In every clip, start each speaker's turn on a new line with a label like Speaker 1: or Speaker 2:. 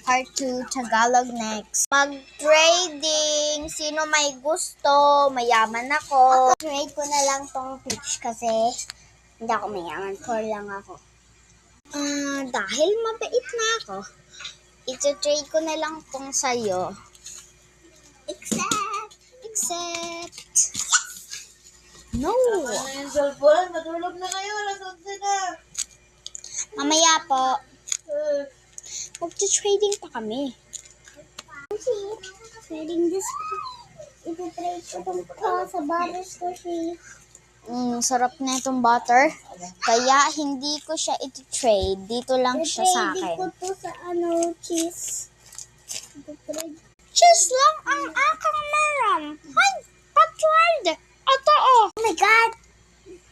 Speaker 1: Part 2, Tagalog next. Mag-trading. Sino may gusto? Mayaman ako. Trade ko na lang tong peach kasi hindi ako mayaman. Poor lang ako. Dahil mabait na ako, ito-trade ko na lang tong sayo. Except. No.
Speaker 2: Matulog na kayo. Alas 11 na.
Speaker 1: Mamaya po. Magta-trading pa kami. Trading this. Ito-trade ko itong sa butter sushi. Sarap na itong butter. Kaya hindi ko siya ito-trade. Dito lang siya sa akin.
Speaker 2: Trading ko to sa cheese.
Speaker 1: Cheese lang ang aking meron. Hay! Pa-trade! Ito oh!
Speaker 2: Oh my God!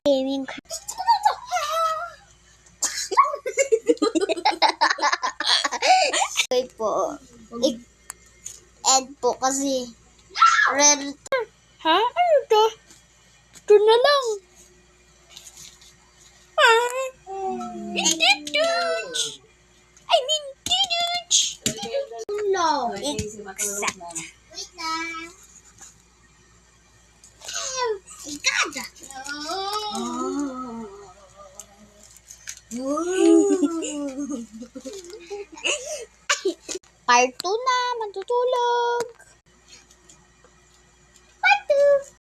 Speaker 1: Gaming. Wait po. Ed po kasi. Red. Ha? Ano to? Ito na lang. Duduch! I mean, duduch!
Speaker 2: No.
Speaker 1: Except.
Speaker 2: Wait lang. Oh my God!
Speaker 1: Part 2 na. Matutulog.